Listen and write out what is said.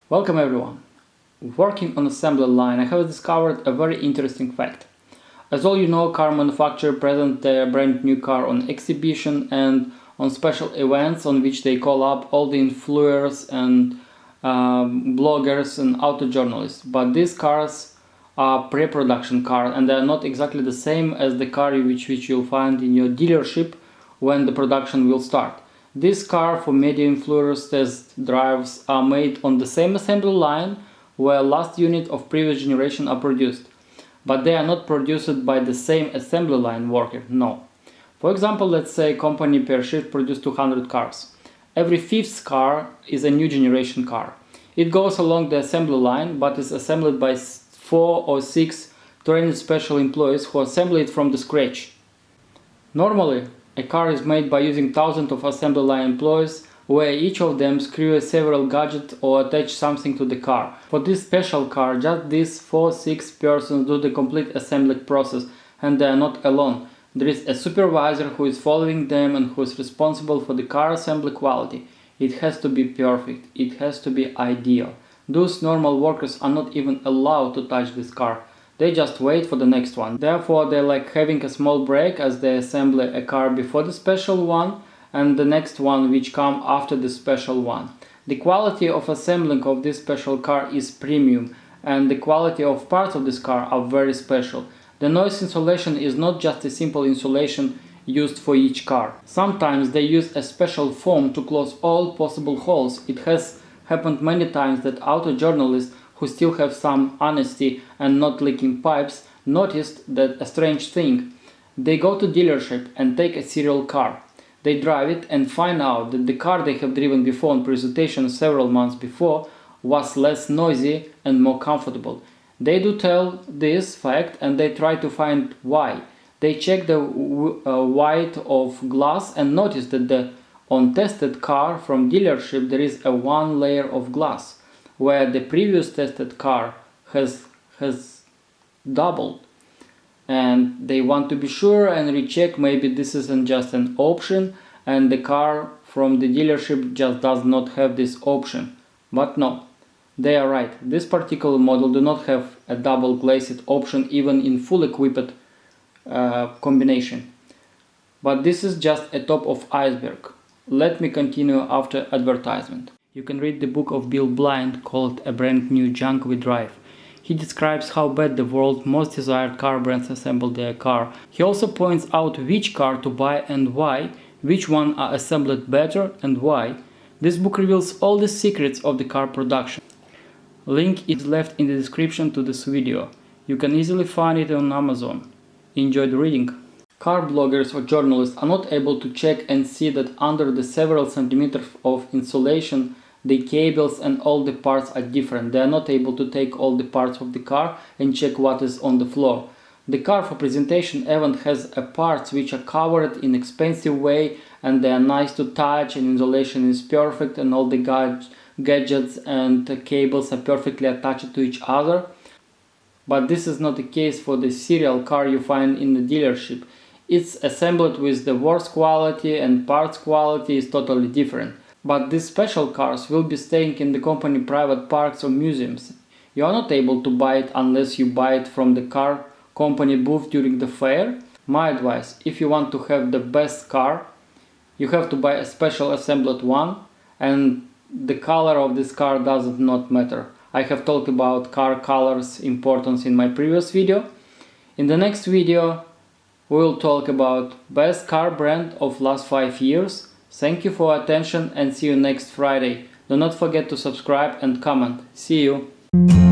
Welcome everyone! Working on assembly line, I have discovered a very interesting fact. As all you know, car manufacturers present their brand new car on exhibition and on special events on which they call up all the influencers and bloggers and auto journalists. But these cars are pre-production cars and they are not exactly the same as the car which you'll find in your dealership when the production will start. This car for media influencers test drives are made on the same assembly line where last unit of previous generation are produced. But they are not produced by the same assembly line worker, no. For example, let's say company per shift produce 200 cars. Every fifth car is a new generation car. It goes along the assembly line but is assembled by 4 or 6 trained special employees who assemble it from the scratch. Normally, a car is made by using thousands of assembly line employees where each of them screw several gadgets or attach something to the car. For this special car, just these 4-6 persons do the complete assembly process and they are not alone. There is a supervisor who is following them and who is responsible for the car assembly quality. It has to be perfect, it has to be ideal. Those normal workers are not even allowed to touch this car. They just wait for the next one. Therefore, they're like having a small break as they assemble a car before the special one and the next one which come after the special one. The quality of assembling of this special car is premium and the quality of parts of this car are very special. The noise insulation is not just a simple insulation used for each car. Sometimes they use a special foam to close all possible holes. It has happened many times that auto journalists who still have some honesty and not leaking pipes noticed that a strange thing. They go to dealership and take a serial car. They drive it and find out that the car they have driven before on presentation several months before was less noisy and more comfortable. They do tell this fact and they try to find why. They check the white of glass and notice that on tested car from dealership there is a one layer of glass, where the previous tested car has doubled. And they want to be sure and recheck maybe this isn't just an option and the car from the dealership just does not have this option. But no, they are right. This particular model do not have a double glazed option even in full equipped combination. But this is just a top of iceberg. Let me continue after advertisement. You can read the book of Bill Blind called A Brand New Junk We Drive. He describes how bad the world's most desired car brands assemble their car. He also points out which car to buy and why, which one are assembled better and why. This book reveals all the secrets of the car production. Link is left in the description to this video. You can easily find it on Amazon. Enjoy the reading. Car bloggers or journalists are not able to check and see that under the several centimeters of insulation the cables and all the parts are different. They are not able to take all the parts of the car and check what is on the floor. The car for presentation event has parts which are covered in expensive way and they are nice to touch and insulation is perfect and all the gadgets and cables are perfectly attached to each other. But this is not the case for the serial car you find in the dealership. It's assembled with the worst quality and parts quality is totally different. But these special cars will be staying in the company private parks or museums. You are not able to buy it unless you buy it from the car company booth during the fair. My advice, if you want to have the best car, you have to buy a special assembled one and the color of this car does not matter. I have talked about car colors importance in my previous video. In the next video we will talk about best car brand of last 5 years. Thank you for attention and see you next Friday. Do not forget to subscribe and comment. See you!